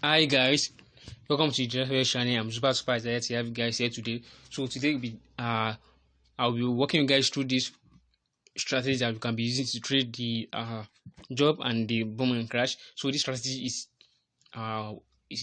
Hi guys, welcome to the channel. I'm super excited to have you guys here today. So today I'll be walking you guys through this strategy that you can be using to trade the job and the boom and crash. So this strategy is a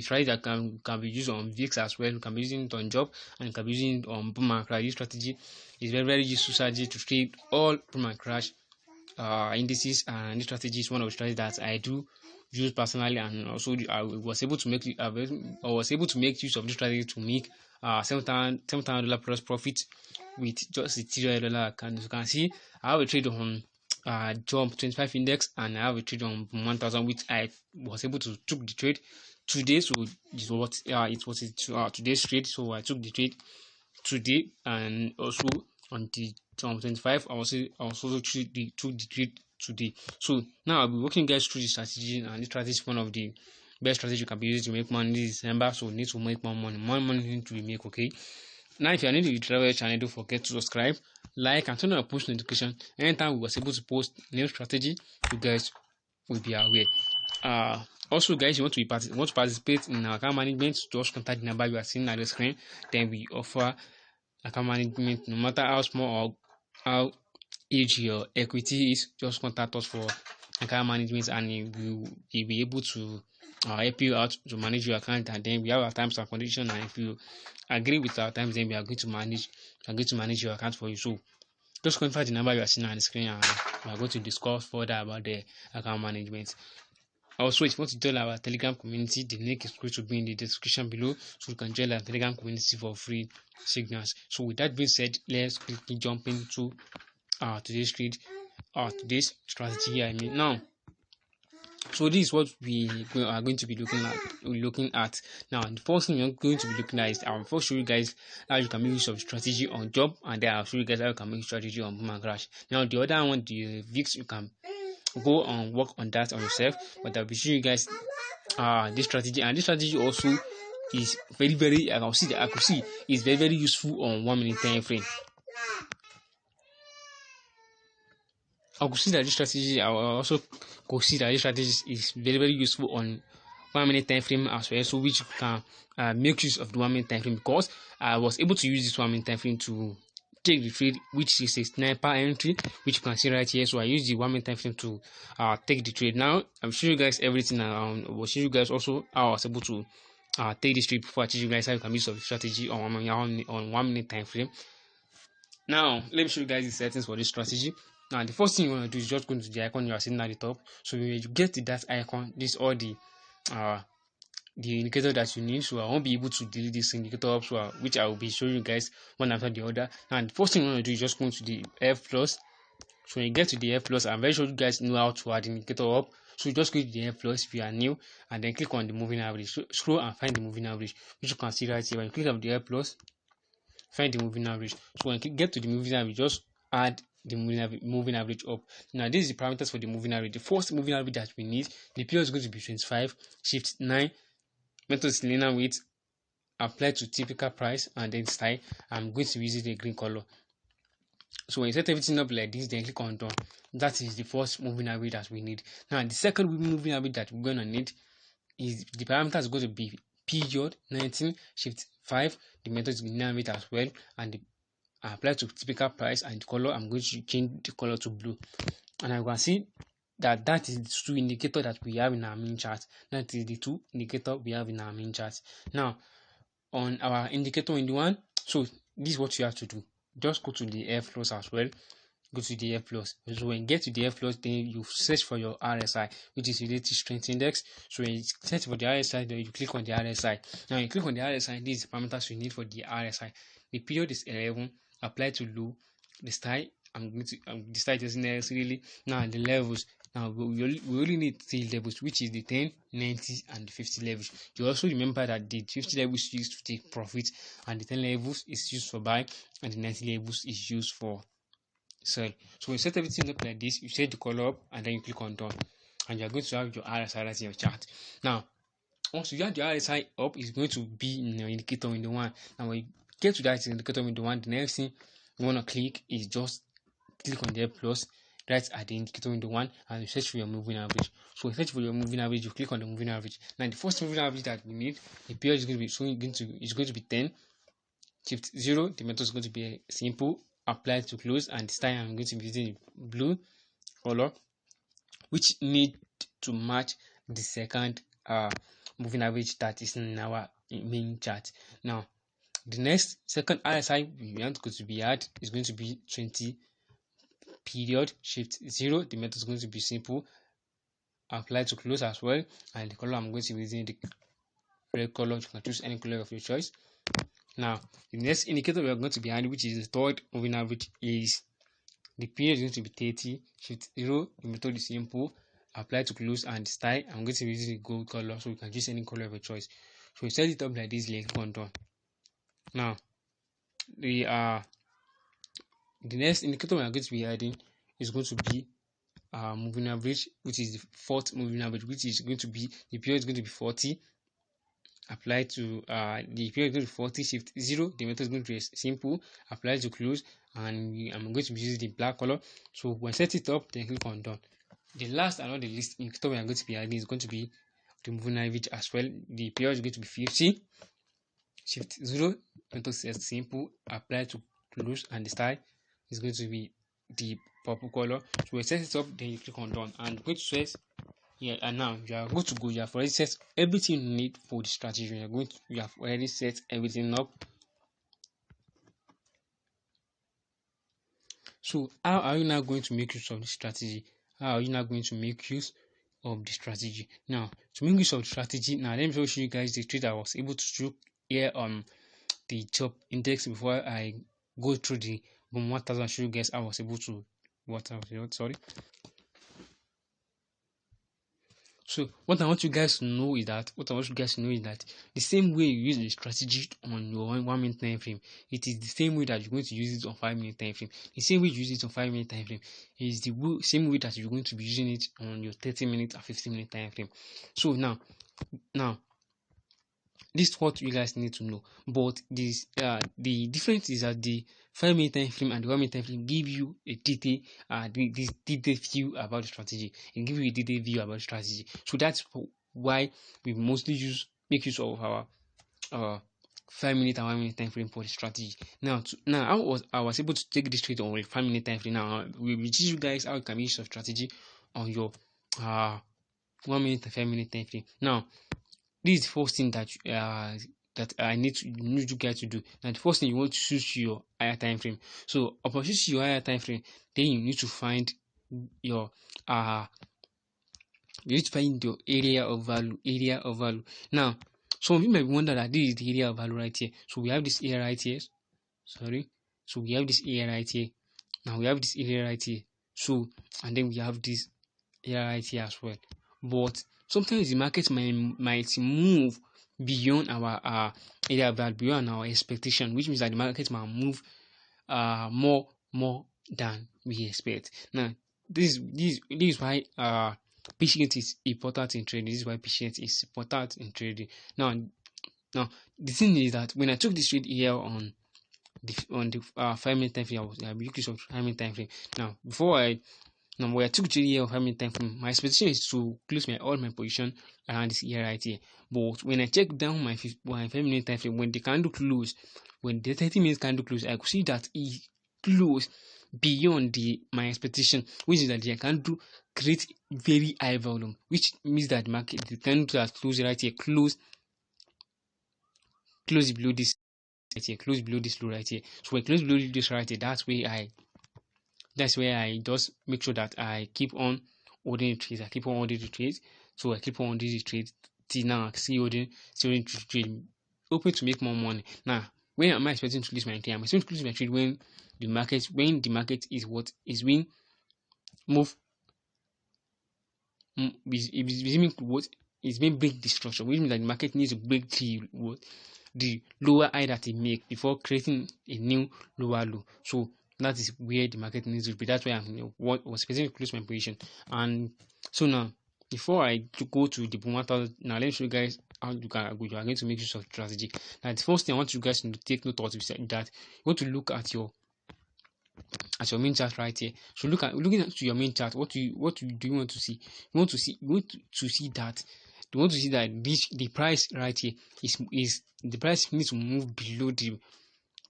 strategy that can be used on VIX as well. You can be using it on job and you can be using it on boom and crash. This strategy is very useful strategy to trade all boom and crash indices, and this strategy is one of the strategies that I do use personally, and also I was able to make use of this strategy to make $7,000 plus profit with just a $3 account. As you can see, I have a trade on jump 25 index and I have a trade on 1000, which I was able to took the trade today. So it was today's trade, so I took the trade today, and also on the 25 I also took the trade today. So now I'll be walking you guys through the strategy, and this strategy is one of the best strategies you can be using to make money this December. So you need to make more money need to be made. Okay, now if you are new to the travel channel, don't forget to subscribe, like, and turn on push notification. Anytime we was able to post new strategy, you guys will be aware. Also guys, you want to participate in our account management, just contact the number you are seeing at the screen. Then we offer account management no matter how small or how huge your equity is. Just contact us for account management, and we'll be able to help you out to manage your account. And then we have our terms and conditions, and if you agree with our terms, then we are going to manage your account for you. So just contact the number you are seeing on the screen, and we are going to discuss further about the account management. Also, if you want to join our Telegram community, the link is going to be in the description below, so you can join our Telegram community for free signals. So with that being said, let's quickly jump into today's trade, today's strategy. Now, so this is what we are going to be looking at. Now, the first thing we're going to be looking at is I'll first show you guys how you can make use of strategy on job, and then I'll show you guys how you can make strategy on boom and crash. Now, the other one, the VIX, you can go and work on that on yourself, but I'll be showing you guys this strategy, and this strategy also is very I can see the accuracy is very useful on 1 minute time frame. I could see that this strategy is very useful on 1 minute time frame as well, so which you can make use of the 1 minute time frame, because I was able to use this 1 minute time frame to take the trade, which is a sniper entry, which you can see right here. So I use the 1 minute time frame to take the trade. Now I'm showing you guys everything, and we'll show you guys also how I was able to take this trade before I teach you guys how you can use of strategy on 1 minute time frame. Now let me show you guys the settings for this strategy. Now the first thing you want to do is just go to the icon you are seeing at the top. So when you get to that icon, this is all the indicator that you need. So I won't be able to delete this indicator up, so which I will be showing you guys one after the other. And the first thing you want to do is just go to the F plus. So when you get to the F plus, I'm very sure you guys know how to add the indicator up. So you just click the F plus if you are new, and then click on the moving average. So scroll and find the moving average, which you can see right here. When you click on the F plus, find the moving average. So when you get to the moving average, just add the moving average up. Now this is the parameters for the moving average. The first moving average that we need, the period is going to be 25, shift 9, method is linear weight, apply to typical price, and then style. I'm going to use the green color. So when you set everything up like this, then click on done. That is the first moving average that we need. Now the second moving average that we're going to need is the parameters is going to be period 19, shift 5, the method is linear weight as well, and the apply to typical price, and the color I'm going to change the color to blue. And I can see that is the two indicator that we have in our main chart. That is the two indicator we have in our main chart. Now on our indicator in the one, so this is what you have to do. Just go to the F plus as well. Go to the F plus. So when you get to the F plus, then you search for your RSI, which is relative strength index. So when you search for the RSI, then you click on the RSI. Now you click on the RSI, these are the parameters you need for the RSI. The period is 11, apply to low. The style, the style doesn't necessarily. Now the levels. Now we only need 3 levels, which is the 10, 90, and the 50 levels. You also remember that the 50 levels is used to take profit, and the 10 levels is used for buy, and the 90 levels is used for sell. So when you set everything up like this, you set the color up, and then you click on done, and you're going to have your RSI right in your chart. Now once you have the RSI up, it's going to be in your indicator window 1. Now when you get to that indicator window 1, the next thing you want to click is just click on the F plus, right at the indicator window 1, and you search for your moving average. So search for your moving average, you click on the moving average. Now the first moving average that we need, the period is going to be is going to be 10. Shift 0, the method is going to be simple, apply to close, and this time I'm going to be using blue color, which need to match the second moving average that is in our main chart. Now the next second RSI we want to be add is going to be 20 period. Shift 0, the method is going to be simple, apply to close as well, and the color I'm going to be using the red color. You can choose any color of your choice. Now the next indicator we are going to be adding, which is the third moving average, is the period is going to be 30. Shift 0, the method is simple, apply to close, and style I'm going to be using the gold color, so you can choose any color of your choice. So you set it up like this, click on done. Now the next indicator we are going to be adding is going to be moving average, which is the fourth moving average, which is going to be the period is going to be 40. Apply to the period is going to be 40. Shift 0, the method is going to be simple, apply to close, and I'm going to be using the black color. So when set it up, then click on done. The last and not the least indicator we are going to be adding is going to be the moving average as well. The period is going to be 50. Shift 0, method says simple, apply to close, and the style is going to be the purple color. So when set it up, then you click on done, and go to set. Yeah, and now you are going to go. You have already set everything you need for the strategy. You have already set everything up. So how are you now going to make use of the strategy? How are you now going to make use of the strategy? Now, to make use of the strategy, now let me show you guys the trade I was able to do here on the top index before I go through the boom 1000. Show you guys I was able to So what I want you guys to know is that the same way you use the strategy on your 1 minute time frame, it is the same way that you're going to use it on 5 minute time frame. The same way you use it on 5 minute time frame is the same way that you're going to be using it on your 30 minute and 50 minute time frame. So now this is what you guys need to know. But this the difference is that the 5 minute time frame and the 1 minute time frame give you a detailed view about the strategy. It give you a detailed view about the strategy. So that's why we mostly make use of our 5 minute and 1 minute time frame for the strategy. Now I was able to take this trade on a 5 minute time frame. Now we will teach you guys how you can use your strategy on your 1 minute and 5 minute time frame. Now this is the first thing that I need you guys to do. Now the first thing, you want to choose your higher time frame. So upon choosing your higher time frame, then you need to find your area of value. Now some of you might wonder that this is the area of value right here. So we have this area right here. So we have this area right here. Now we have this area right here. So and then we have this area right here as well. But sometimes the market might move beyond our area of value, beyond our expectation, which means that the market might move more than we expect. Now this is why patience is important in trading. This is why patience is important in trading. Now the thing is that when I took this trade here on the 5 minute time frame, I used of 5 minute time frame. Now when I took trade here on 5 minute time frame, my expectation is to close all my position around this area right here. But when I check down my 5 minute time frame, when the candle closed, when the 30 minutes candle closed, I could see that it closed beyond my expectation, which is that the candle create very high volume, which means that the candle that closed right here close below this right here, close below this low right here. So when close below this right here, that's where I just make sure that I keep on holding the trades. So I keep on holding the trades till now. I see holding trade, open to make more money. Now, when am I expecting to lose my trade? I'm expecting to lose my trade when the market is what is being move. Is being break the structure, which means that the market needs to break the lower high that it make before creating a new lower low. So that is where the market needs to be. That's why I'm was expecting to close my position. And so now, before I go to the boom 1000, now let me show you guys how you are going to make use of strategy. Now the first thing I want you guys to take note of is that you want to look at your as your main chart right here. So looking at your main chart, what do you want to see? You want to see that the price right here is the price needs to move below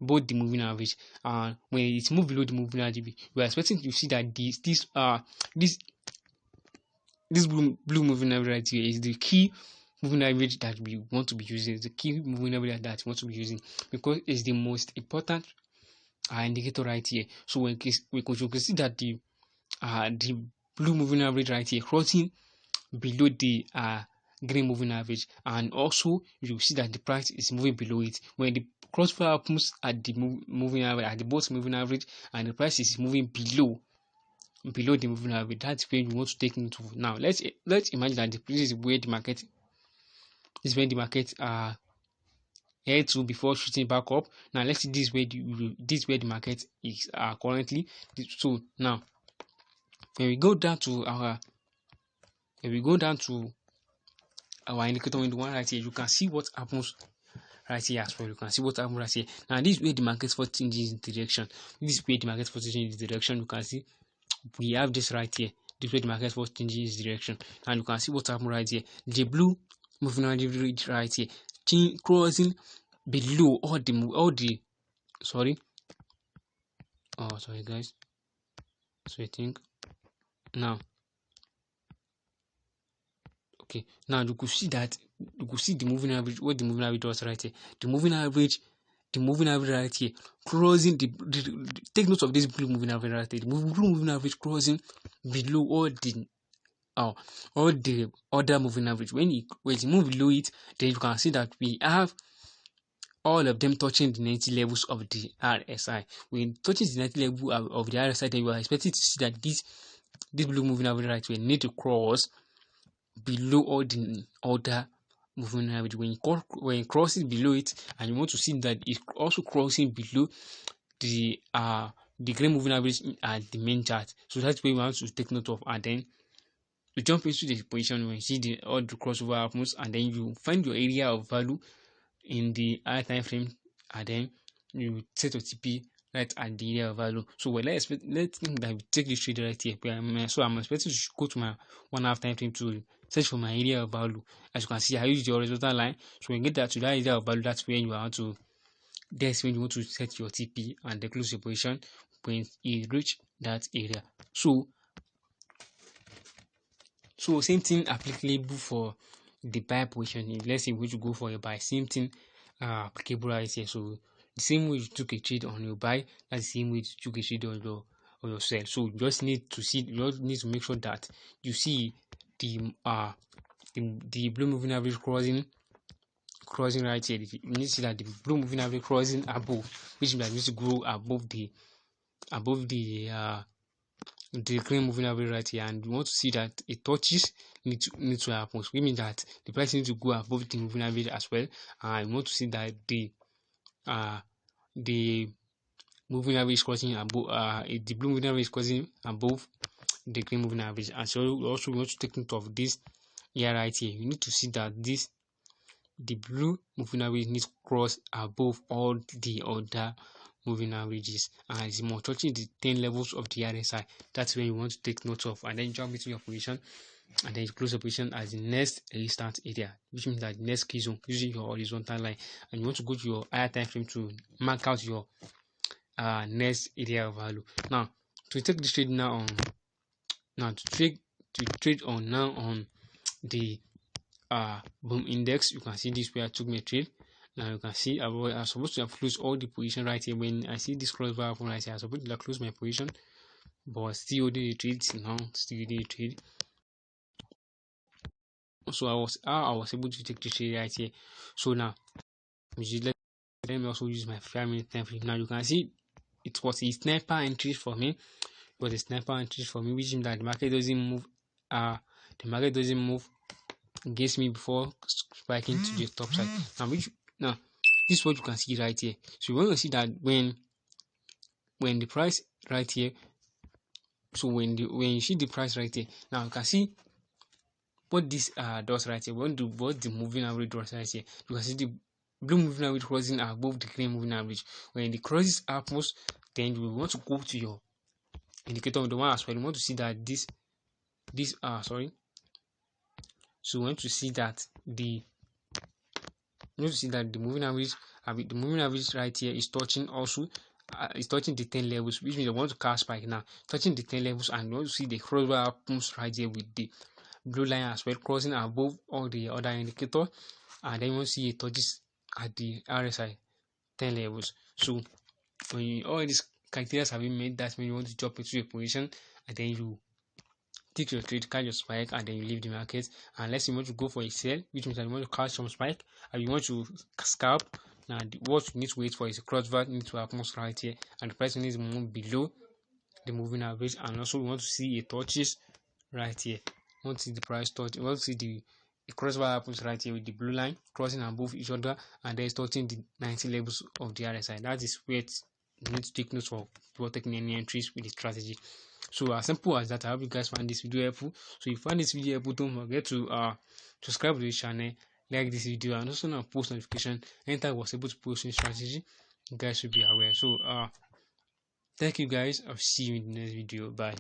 both the moving average. And when it's moved below the moving average, we are expecting to see that this blue moving average right here is the key moving average that we want to be using. It's the key moving average that we want to be using, because it's the most important indicator right here. So we can see that the blue moving average right here crossing below the green moving average, and also you see that the price is moving below it. When the crossover happens at the moving average, at the both moving average, and the price is moving below the moving average, that's where you want to take into. Now let's imagine that this is where the market head to before shooting back up. Now let's see this where the market is currently. So now when we go down to our indicator window one right here, you can see what happens right here as well. You can see what happens right here. Now this is where the market first changes direction. This is where the market first changes direction. You can see we have this right here. This is where the market first changes direction, and you can see what happened right here. The blue moving average right here crossing below sorry guys. So I think now okay, now you could see the moving average, what the moving average does right here. The moving average right here crossing take note of this blue moving average right here. The blue moving average crossing below all the other moving average. When you move below it, then you can see that we have all of them touching the 90 levels of the RSI. When touching the 90 level of the RSI, then you are expected to see that this blue moving average right here need to cross below all the other moving average. When it crosses below it, and you want to see that it's also crossing below the green moving average at the main chart. So that's where we want to take note of, and then you jump into the position when you see all the crossover happens, and then you find your area of value in the higher time frame, and then you set your TP right at the area of value. So let's think that we take this trade right here. So I'm expecting to go to my 1.5 time frame to search for my area of value. As you can see, I use the horizontal line. So when you get that to that area of value, that's when you want to set your TP and then close your position when you reach that area. So same thing applicable for the buy position. If let's say we should go for a buy, same thing applicable right here. So the same way you took a trade on your buy, that's the same way you took a trade on your sell. So you just need to make sure that you see the blue moving average crossing right here. You need to see that the blue moving average crossing above, which means that you need to go above the green moving average right here, and you want to see that it touches need to happen. So it means that the price needs to go above the moving average as well, and you want to see that the moving average crossing above the blue moving average crossing above the green moving average. And so also we want to take note of this here right here. You need to see that the blue moving average needs to cross above all the other moving averages, and it's more touching the 10 levels of the RSI. That's when you want to take note of, and then jump into your position, and then you close the position as the next resistance area, which means that the next key zone using your horizontal line, and you want to go to your higher time frame to mark out your next area of value. Now to take this trade on the boom index, you can see this where I took my trade. Now you can see I'm supposed to have closed all the position right here. When I see this crossover happen right here, I'm supposed to have closed my position, but still did the trade. So I was able to take the trade right here. So now let me also use my 5-minute time frame. Now you can see it was a sniper entry for me. Which means that the market doesn't move against me before spiking to the top side. Now this is what you can see right here. So you want to see that when the price right here, so when you see the price right here, now you can see what this does right here. What the moving average does right here. You can see the blue moving average crossing above the green moving average. When the crosses happens, Then you want to go to your indicator window one as well. You want to see that so you want to see that the moving average right here is touching also is touching the 10 levels, which means I want to cast spike now, touching the 10 levels, and you want to see the crossbar happens right here with the blue line as well, crossing above all the other indicators, and then you want to see it touches at the RSI 10 levels. So when all these criteria have been met, that's when you want to jump into a position, and then you take your trade, catch your spike, and then you leave the market. Unless you want to go for a sell, which means that you want to catch some spike and you want to scalp. Now what you need to wait for is a crossbar need to happen right here, and the price needs to move below the moving average, and also we want to see a touches right here. We want to see the price touch, we want to see the crossbar happens right here with the blue line crossing above each other, and then touching the 90 levels of the RSI. That is where you need to take notes for before taking any entries with the strategy. So as simple as that. I hope you guys find this video helpful. So if you find this video helpful, don't forget to subscribe to this channel, like this video, and also now post notification anytime I was able to post any strategy. You guys should be aware. So thank you guys. I'll see you in the next video. Bye.